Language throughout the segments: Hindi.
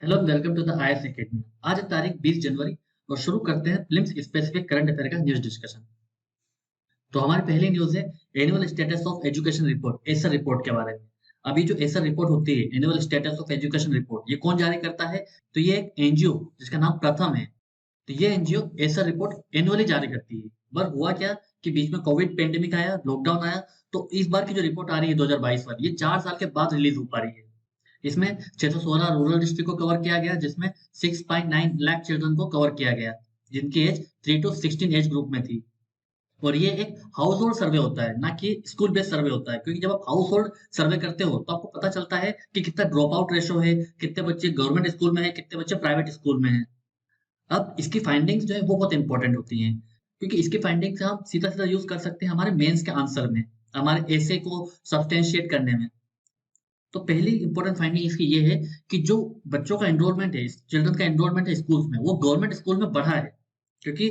Hello and welcome to the IAS academy. आज है तारीख 20 जनवरी और शुरू करते हैं प्रीलिम्स स्पेसिफिक करंट अफेयर का न्यूज़ डिस्कशन। तो हमारी पहली न्यूज़ है annual status of education report, ASER report के बारे में। अभी जो एसर रिपोर्ट होती है, annual status of education report, ये कौन जारी करता है? तो ये एक एनजीओ जिसका नाम प्रथम है। तो ये एनजीओ एसर रिपोर्ट एनुअली जारी करती है। पर हुआ क्या कि बीच में कोविड पेंडेमिक आया, लॉकडाउन आया, तो इस बार की जो रिपोर्ट आ रही है 2022 वाली, ये 4 साल के बाद रिलीज हो पा रही है। इसमें 616 रूरल डिस्ट्रिक्ट को कवर किया गया, जिसमें 6.9 लाख चिल्ड्रन को कवर किया गया, जिनकी एज 3 टू 16 एज ग्रुप में थी। और ये एक हाउस होल्ड सर्वे होता है, ना कि स्कूल बेस्ड सर्वे होता है, क्योंकि जब आप हाउस होल्ड सर्वे करते हो तो आपको पता चलता है कि कितना ड्रॉप आउट रेशो है, कितने बच्चे गवर्नमेंट स्कूल में है, कितने बच्चे प्राइवेट स्कूल में है। अब इसकी फाइंडिंग्स जो है वो बहुत इंपॉर्टेंट होती हैं, क्योंकि इसकी फाइंडिंग्स हम सीधा सीधा यूज कर सकते हैं हमारे मेंस के आंसर में, हमारे एसे को सब्सटेंशिएट करने में। तो पहली इंपॉर्टेंट फाइंडिंग इसकी ये है कि जो बच्चों का एनरोलमेंट है, चिल्ड्रन का एनरोलमेंट है स्कूल्स में, वो गवर्नमेंट स्कूल में बढ़ा है। क्योंकि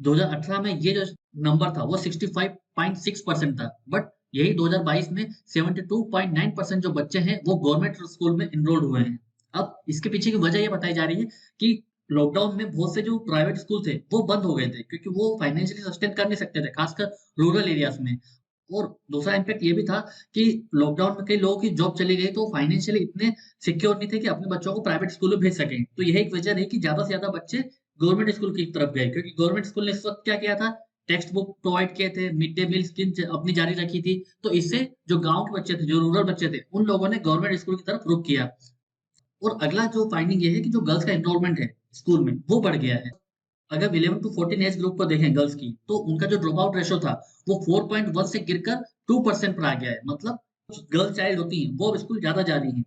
2018 में ये जो नंबर था वो 65.6% था, बट यही 2022 में 72.9% जो बच्चे हैं वो गवर्नमेंट स्कूल में एनरोल्ड हुए हैं। अब इसके पीछे की वजह ये बताई जा रही है कि लॉकडाउन में बहुत से जो प्राइवेट स्कूल थे वो बंद हो गए थे, क्योंकि वो फाइनेंशियली सस्टेन कर नहीं सकते थे, खासकर रूरल एरियाज में। और दूसरा इम्पैक्ट ये भी था कि लॉकडाउन में कई लोगों की जॉब चली गई, तो फाइनेंशियली इतने सिक्योर नहीं थे कि अपने बच्चों को प्राइवेट स्कूल में भेज सकें। तो यही एक वजह रही कि ज्यादा से ज्यादा बच्चे गवर्नमेंट स्कूल की तरफ गए, क्योंकि गवर्नमेंट स्कूल ने इस वक्त क्या किया था, टेक्स्ट बुक प्रोवाइड किए थे, मिड डे मील स्कीम अपनी जारी रखी थी। तो इससे जो गांव के बच्चे थे, जो रूरल बच्चे थे, उन लोगों ने गवर्नमेंट स्कूल की तरफ रुख किया। और अगला जो फाइंडिंग ये है कि जो गर्ल्स का एनरोलमेंट है स्कूल में वो बढ़ गया है। अगर 11 टू 14 एज ग्रुप को देखें गर्ल्स की, तो उनका जो ड्रॉप आउट रेशो था वो 4.1 से गिरकर 2% पर आ गया है। मतलब गर्ल्स चाइल्ड होती हैं वो अब स्कूल ज्यादा जा रही हैं।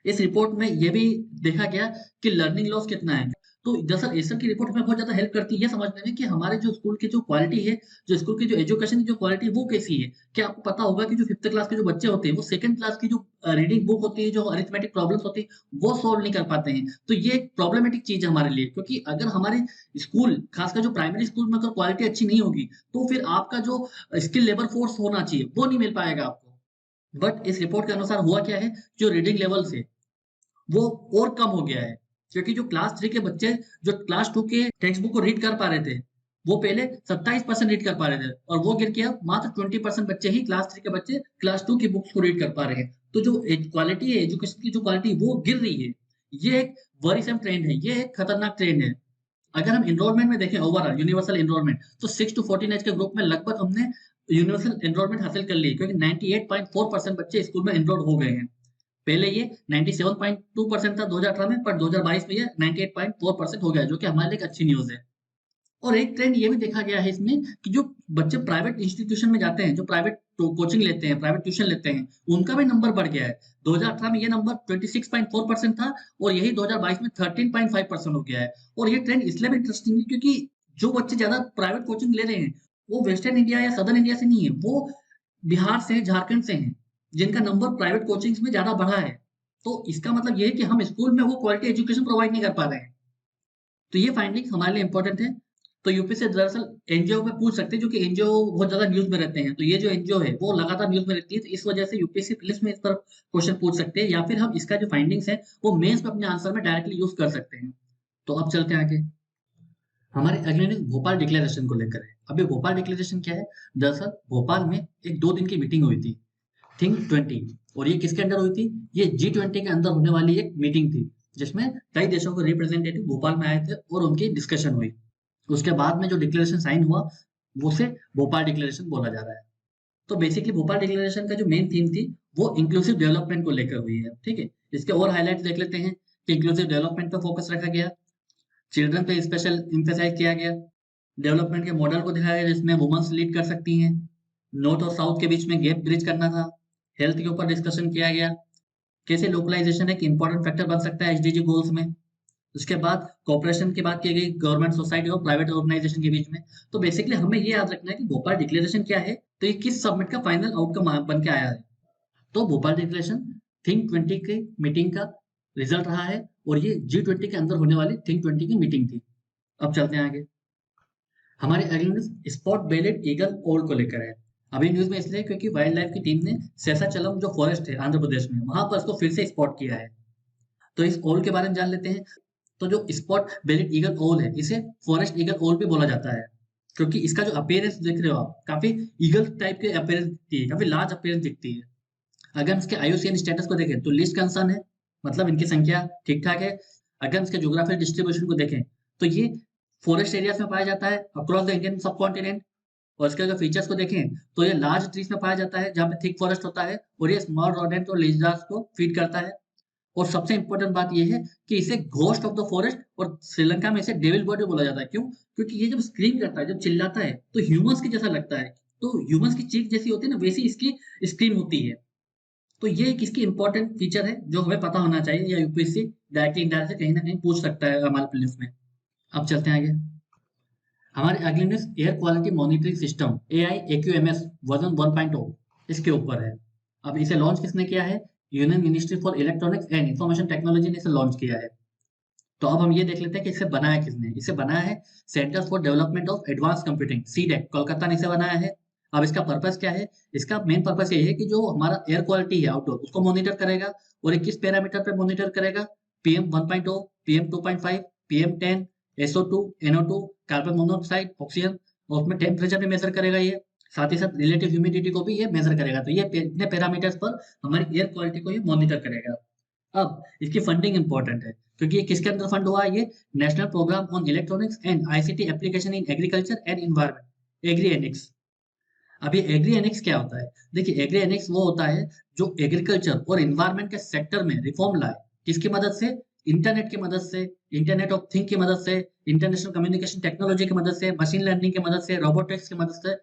इस रिपोर्ट में ये भी देखा गया कि लर्निंग लॉस कितना है। तो दरअसल एसर की रिपोर्ट हमें बहुत ज्यादा हेल्प करती है ये समझने में कि हमारे जो स्कूल की जो क्वालिटी है, जो स्कूल की जो एजुकेशन की जो क्वालिटी है वो कैसी है। क्या आपको पता होगा कि जो फिफ्थ क्लास के जो बच्चे होते हैं वो सेकंड क्लास की जो रीडिंग बुक होती है, जो अरिथमेटिक प्रॉब्लम्स होती है, वो सॉल्व नहीं कर पाते हैं। तो ये एक प्रॉब्लमेटिक चीज है हमारे लिए, क्योंकि अगर हमारे स्कूल, खासकर जो प्राइमरी स्कूल में अगर क्वालिटी अच्छी नहीं होगी, तो फिर आपका जो स्किल लेबर फोर्स होना चाहिए वो नहीं मिल पाएगा आपको। बट इस रिपोर्ट के अनुसार हुआ क्या है, जो रीडिंग लेवल से वो और कम हो गया है। क्योंकि जो क्लास 3 के बच्चे जो क्लास 2 के टेक्स्ट बुक को रीड कर पा रहे थे, वो पहले 27% रीड कर पा रहे थे, और वो गिर के अब मात्र 20% बच्चे ही, क्लास 3 के बच्चे क्लास 2 की बुक्स को रीड कर पा रहे हैं। तो जो क्वालिटी है एजुकेशन की, जो क्वालिटी वो गिर रही है। ये एक वरीसम ट्रेंड है, ये एक खतरनाक ट्रेंड है। अगर हम एनरोलमेंट में देखें, ओवरऑल यूनिवर्सल एनरोलमेंट, तो 6 टू 14 एज के ग्रुप में लगभग हमने यूनिवर्सल एनरोलमेंट हासिल कर ली, क्योंकि 98.4% बच्चे स्कूल में एनरोल हो गए हैं। पहले ये 97.2% था 2018 में, पर 2022 में ये 98.4% हो गया, जो कि हमारे लिए एक अच्छी न्यूज़ है। और एक ट्रेंड ये भी देखा गया है इसमें कि जो बच्चे प्राइवेट इंस्टीट्यूशन में जाते हैं, जो प्राइवेट कोचिंग लेते हैं, प्राइवेट ट्यूशन लेते हैं, उनका भी नंबर बढ़ गया है। 2018 में ये नंबर 26.4% था, और यही 2022 में 13.5% हो गया है। और ये ट्रेंड इसलिए भी इंटरेस्टिंग है क्योंकि जो बच्चे ज्यादा प्राइवेट कोचिंग ले रहे हैं वो वेस्टर्न इंडिया या सदर्न इंडिया से नहीं है, वो बिहार से, झारखंड से हैं, जिनका नंबर प्राइवेट कोचिंग्स में ज्यादा बढ़ा है। तो इसका मतलब ये है कि हम स्कूल में वो क्वालिटी एजुकेशन प्रोवाइड नहीं कर पा रहे हैं। तो ये फाइंडिंग्स हमारे लिए इंपॉर्टेंट है। तो यूपी से दरअसल एनजीओ में पूछ सकते हैं, जो कि एनजीओ बहुत ज्यादा न्यूज में रहते हैं। तो ये जो एनजीओ है वो लगातार न्यूज में रहती है, तो इस वजह से यूपीएससी प्रीलिम्स में इस पर क्वेश्चन पूछ सकते हैं, या फिर हम इसका जो फाइंडिंग्स है वो मेंस में अपने आंसर में डायरेक्टली यूज कर सकते हैं। तो अब चलते हैं आगे। हमारे अगले न्यूज भोपाल डिक्लेरेशन को लेकर है। अभी भोपाल डिक्लेरेशन क्या है? दरअसल भोपाल में एक 2 दिन की मीटिंग हुई थी, थिंक 20। और ये किसके अंदर हुई थी? ये G20 के अंदर होने वाली एक मीटिंग थी, जिसमें कई देशों के रिप्रेजेंटेटिव भोपाल में आए थे और उनकी डिस्कशन हुई। उसके बाद में जो डिक्लेरेशन साइन हुआ, उसे भोपाल डिक्लेरेशन बोला जा रहा है। तो बेसिकली भोपाल डिक्लेरेशन का जो मेन थीम थी वो इंक्लूसिव डेवलपमेंट को लेकर हुई है। ठीक है, इसके और हाईलाइट देख लेते हैं कि इंक्लूसिव डेवलपमेंट पर फोकस रखा गया, चिल्ड्रन पे स्पेशल इम्फेसाइज किया गया, डेवलपमेंट के मॉडल को दिखाया गया जिसमें वुमेन्स लीड कर सकती हैं, नॉर्थ और साउथ के बीच में गैप ब्रिज करना था, हेल्थ के ऊपर डिस्कशन किया गया, कैसे लोकलाइजेशन एक इंपॉर्टेंट फैक्टर बन सकता है एसडीजी गोल्स में। उसके बाद कोऑपरेशन की बात की गई गवर्नमेंट, सोसाइटी और प्राइवेट ऑर्गेनाइजेशन के बीच में। तो बेसिकली हमें ये याद रखना है कि भोपाल डिक्लेरेशन क्या है, तो ये किस सबमिट का फाइनल आउटकम बन के आया है। तो भोपाल डिक्लेरेशन थिंक 20 की मीटिंग का रिजल्ट रहा है, और ये G20 के अंदर होने वाली थिंक 20 की मीटिंग थी। अब चलते हैं आगे। हमारे अगले news spot ballot eagle old को लेकर है। अभी न्यूज में इसलिए क्योंकि वाइल्ड लाइफ की टीम ने शेषाचलम जो फॉरेस्ट है आंध्र प्रदेश में, वहां पर इसको फिर से स्पॉट किया है। तो इस ओल के बारे में जान लेते हैं। तो जो स्पॉट बेलिड ईगल ओल है, इसे फॉरेस्ट ईगल ओल भी बोला जाता है, क्योंकि इसका जो अपीयरेंस देख रहे हो आप, काफी ईगल टाइप के अपीयरेंस दिखती है, काफी लार्ज अपीयरेंस दिखती है। अगर हम इसके आईयूसीएन स्टेटस को देखें तो लीस्ट कंसर्न है, मतलब इनकी संख्या ठीक ठाक है। अगर हम इसके ज्योग्राफिकल डिस्ट्रीब्यूशन को देखें तो ये फॉरेस्ट एरियाज में पाया जाता है अक्रॉस द इंडियन सब कॉन्टिनेंट। और इसके अगर फीचर्स को देखें तो ये लार्ज ट्रीज में पाया जाता है, जहाँ पे थिक फॉरेस्ट होता है, और ये स्मॉल रोडेंट और लेजर्स को फीड करता है। और सबसे इंपॉर्टेंट बात ये है कि इसे घोस्ट ऑफ द फॉरेस्ट, और श्रीलंका में इसे डेविल बर्ड भी बोला जाता है। क्यों? क्योंकि ये जब स्क्रीम करता है, जब चिल्लाता है, तो ह्यूमंस के जैसा लगता है। तो ह्यूमंस की चीख जैसी होती है ना, वैसी इसकी स्क्रीम होती है। तो ये एक इसकी इंपॉर्टेंट फीचर है जो हमें पता होना चाहिए, या यूपीएससी डायरेक्टली इनडायरेक्टली कहीं ना कहीं पूछ सकता है हमारे प्रीलिम्स में। अब चलते हैं आगे। हमारे अगले news air quality monitoring system AIAQMS version 1.0 इसके ऊपर है। अब इसे लॉन्च किसने किया है? Union ministry for electronics and information technology ने इसे लॉन्च किया है। तो अब हम ये देख लेते हैं कि इसे बनाया किसने। इसे बनाया है centre for development of advance computing, CDAC, Kolkata ने इसे बनाया है। अब इसका पर्पस क्या है? इसका मेन पर्पस ये है कि जो हमारा एयर क्वालिटी है आउटडोर, उसको मॉनिटर करेगा, और 21 पैरामीटर पे मॉनिटर करेगा। PM 1.0, PM 2.5, PM 10, SO2, NO2, carbon monoxide, oxygen, और उसमें टेम्परेचर भी मेजर करेगा ये। साथ ही साथ रिलेटिव ह्यूमिडिटी को भी ये मेजर करेगा। तो ये इतने पैरामीटर्स पर हमारी एयर क्वालिटी को ये मॉनिटर करेगा। अब इसकी फंडिंग इंपॉर्टेंट है, क्योंकि ये किसके अंदर फंड हुआ है? ये national programme on electronics and ICT application in agriculture and environment, AgriEnIcs. अब ये एग्री-एनिक्स क्या होता है? देखिए, एग्री-एनिक्स वो होता है जो एग्रीकल्चर और एनवायरमेंट के सेक्टर में रिफॉर्म लाए। किसकी मदद से? इंटरनेट की मदद से, इंटरनेट ऑफ थिंग की मदद से, इंटरनेशनल कम्युनिकेशन टेक्नोलॉजी की मदद से, मशीन लर्निंग की मदद से, रोबोटिक्स की मदद से,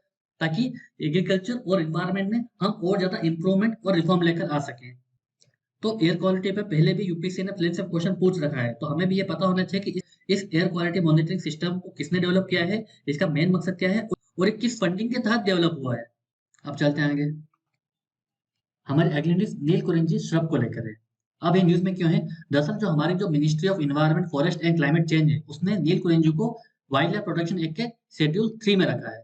ताकि एग्रीकल्चर और एनवायरमेंट में हम और ज्यादा इंप्रूवमेंट और रिफॉर्म लेकर आ सकें। तो एयर क्वालिटी पे पहले भी यूपीएससी ने प्लेन से क्वेश्चन पूछ रखा है, तो हमें भी ये पता होना चाहिए कि इस एयर क्वालिटी मॉनिटरिंग सिस्टम को किसने डेवलप किया है, इसका मेन मकसद क्या है, और ये किस फंडिंग के तहत डेवलप हुआ है। अब चलते हैं आगे। हमारे अगली न्यूज नील कुरिंजी श्रब को लेकर है। अब ये न्यूज में क्यों है? दरअसल जो हमारी जो ministry of environment, forest and climate change है, उसने नील कुरिंजी को वाइल्ड लाइफ प्रोटेक्शन एक्ट के शेड्यूल 3 में रखा है।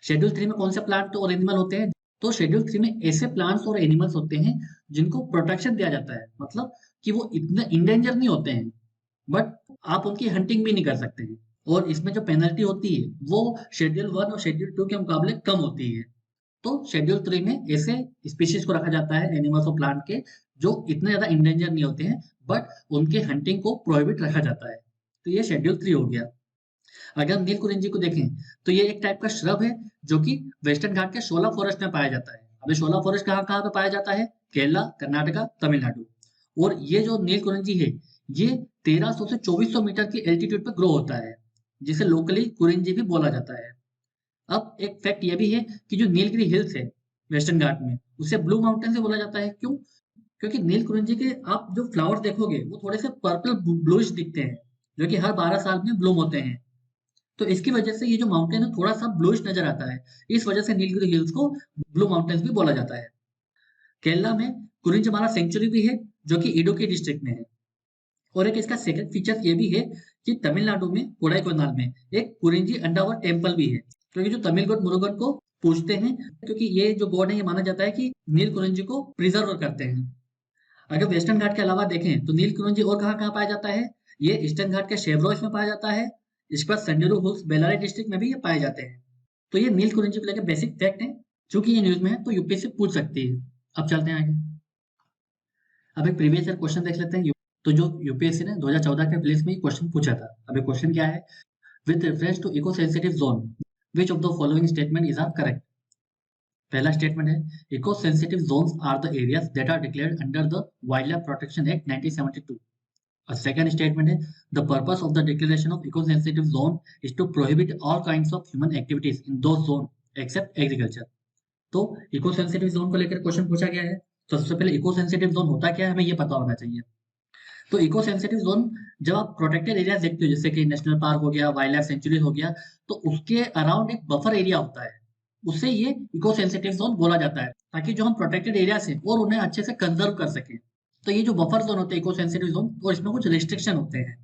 शेड्यूल 3 में कौन से प्लांट और एनिमल होते हैं? तो शेड्यूल 3 में ऐसे प्लांट्स और एनिमल्स होते हैं जिनको प्रोटेक्शन दिया जाता है, मतलब कि वो इतने इंडेंजर नहीं होते हैं, बट आप उनकी हंटिंग भी नहीं कर सकते हैं। और इसमें जो पेनल्टी होती है वो शेड्यूल 1 और शेड्यूल 2 के मुकाबले कम होती है। तो शेड्यूल 3 में ऐसे स्पीशीज को रखा जाता है, एनिमल्स और प्लांट के, जो इतने ज्यादा इंडेंजर नहीं होते हैं, बट उनके हंटिंग को प्रोहिबिट रखा जाता है। तो ये शेड्यूल 3 हो गया। अगर हम नील कुरिंजी को देखें तो ये एक टाइप का श्रब है जो कि वेस्टर्न घाट के शोला फॉरेस्ट में पाया जाता है। अब ये शोला फॉरेस्ट कहाँ कहाँ पे पाया जाता है? केरला, कर्नाटका, तमिलनाडु। और ये जो नील कुरिंजी है, ये 1300 से 2400 मीटर की एल्टीट्यूड पे ग्रो होता है, जिसे लोकली कुरिंजी भी बोला जाता है। अब एक फैक्ट ये भी है कि जो नीलगिरी हिल्स है वेस्टर्न घाट में, उसे ब्लू माउंटेन से बोला जाता है। क्यों? क्योंकि नील कुरिंजी के आप जो फ्लावर्स देखोगे वो थोड़े से पर्पल ब्लूइश दिखते हैं, जो कि हर 12 साल में ब्लूम होते हैं। तो इसकी वजह से ये जो माउंटेन है थोड़ा सा ब्लूइश नजर आता है। इस वजह से नीलगिरी हिल्स को ब्लू माउंटेन्स भी बोला जाता है। केरला में कुरिंजमाला सेंचुरी भी है, जो कि इडुक्की डिस्ट्रिक्ट में है। और एक इसका सेकंड फीचर ये भी है कि तमिलनाडु में कोडाईकनाल में एक कुरिंजी अंडरवर्ल्ड टेम्पल भी है, क्योंकि जो तमिल गॉड मुरुगन को पूजते हैं, क्योंकि ये जो गॉड है ये माना जाता है कि नील कुरिंजी को प्रिजर्व करते हैं। अगर वेस्टर्न घाट के अलावा देखें तो नील कुरिंजी और कहाँ कहाँ पाया जाता है? ये ईस्टर्न घाट के शेवरॉयस में पाया जाता है। इसके बाद संडरू हिल्स बेलारी डिस्ट्रिक्ट में भी ये पाए जाते हैं। तो ये नील कुरिंजी को लेकर बेसिक फैक्ट है, चूंकि ये न्यूज में है तो यूपीएससी पूछ सकती है। अब चलते हैं आगे। अब एक प्रीवियस ईयर क्वेश्चन देख लेते हैं। तो जो यूपीएससी ने 2014 के प्लेस में क्वेश्चन पूछा था। अब क्वेश्चन क्या है? With reference to eco sensitive zone, which of the following statement is are correct? पहला स्टेटमेंट है eco sensitive zones are the areas that are declared under the wild life protection act 1972। A second statement is the purpose of the declaration of eco-sensitive zone is to prohibit all kinds of human activities in those zones except agriculture। तो इको सेंसिटिव जोन को लेकर क्वेश्चन पूछा गया है। तो सबसे पहले इको सेंसिटिव जोन होता क्या है, हमें ये पता होना चाहिए। तो इको सेंसिटिव जोन, जब आप प्रोटेक्टेड एरिया देखते हो, जैसे कि नेशनल पार्क हो गया, वाइल्ड लाइफ सेंचुरी हो गया, तो उसके अराउंड एक बफर एरिया होता है, उससे ये इको सेंसिटिव जोन बोला जाता है, ताकि जो हम प्रोटेक्टेड एरिया से और उन्हें अच्छे से कंजर्व कर सके। तो ये जो बफर जोन होते हैं इको सेंसिटिव जोन, और इसमें कुछ रिस्ट्रिक्शन होते हैं।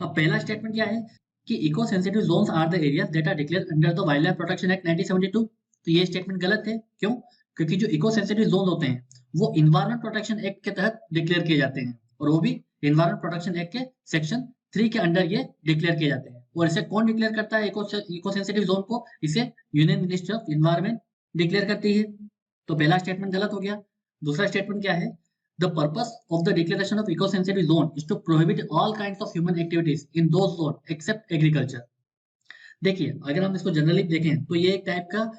अब पहला स्टेटमेंट क्या है कि eco sensitive zones are the areas that are declared under the wild life protection act 1972। तो ये स्टेटमेंट गलत है। क्यों? क्योंकि जो इको सेंसिटिव जोन होते हैं वो इन्वायरमेंट प्रोटेक्शन एक्ट के तहत डिक्लेयर किए जाते हैं, और वो भी एनवायरमेंट प्रोटेक्शन एक्ट के सेक्शन 3 के अंडर ये डिक्लेयर किए जाते हैं। और इसे कौन डिक्लेयर करता है इको सेंसिटिव जोन को? इसे union ministry of environment declare करती है। तो पहला स्टेटमेंट गलत हो गया। दूसरा स्टेटमेंट क्या है? The purpose of the declaration of eco sensitive zone is to prohibit all kinds of human activities in those zone except agriculture. देखिए, अगर हम इसको जनरली देखें तो ये एक टाइप का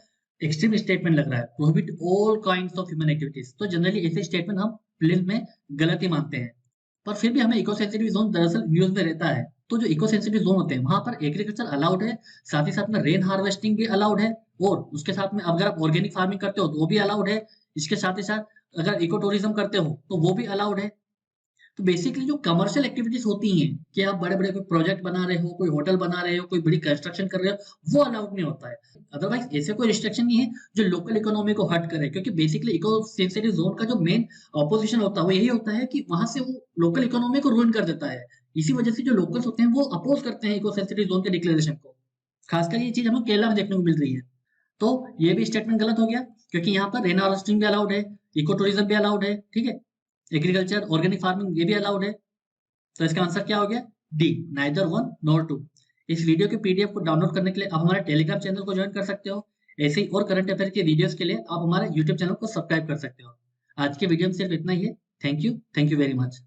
एक्सट्रीम स्टेटमेंट लग रहा है, prohibit all kinds of human activities. तो जनरली ऐसे स्टेटमेंट हम प्लेन में गलत ही मानते हैं, पर फिर भी हमें इको सेंसिटिव जोन दरअसल न्यूज में रहता है। तो जो इको सेंसिटिव जोन होते हैं वहां पर एग्रीकल्चर अलाउड है, साथ ही साथ में रेन हार्वेस्टिंग भी अलाउड है, और उसके साथ में अगर आप ऑर्गेनिक फार्मिंग करते हो तो वो भी अलाउड है। इसके साथ ही साथ अगर इको टूरिज्म करते हो तो वो भी अलाउड है। तो बेसिकली जो कमर्शियल एक्टिविटीज होती हैं कि आप बड़े-बड़े कोई प्रोजेक्ट बना रहे हो, कोई होटल बना रहे हो, कोई बड़ी कंस्ट्रक्शन कर रहे हो, वो अलाउड नहीं होता है। अदरवाइज ऐसे कोई रिस्ट्रिक्शन नहीं है जो लोकल इकोनॉमी को हर्ट करे, क्योंकि बेसिकली इको सेंसिटिव जोन का जो मेन ऑपोजिशन होता है वो यही होता है कि वहां से वो लोकल इकोनॉमी को रूइन कर देता है। इसी वजह से जो लोकल्स होते हैं वो अपोज करते हैं इको सेंसिटिव जोन के डिक्लेरेशन को। खासकर ये चीज हमें केरला में देखने को मिल रही है। तो ये भी स्टेटमेंट गलत हो गया, क्योंकि यहाँ पर रेन हार्वेस्टिंग भी अलाउड है, इको टूरिज्म भी अलाउड है, ठीक है, एग्रीकल्चर ऑर्गेनिक फार्मिंग ये भी अलाउड है। तो इसका आंसर क्या हो गया? D, neither one nor two. इस वीडियो के पीडीएफ को डाउनलोड करने के लिए आप हमारे टेलीग्राम चैनल को ज्वाइन कर सकते हो। ऐसे ही और करंट अफेयर के वीडियोस के लिए आप हमारे यूट्यूब चैनल को सब्सक्राइब कर सकते हो। आज के वीडियो में सिर्फ इतना ही है। Thank you very much.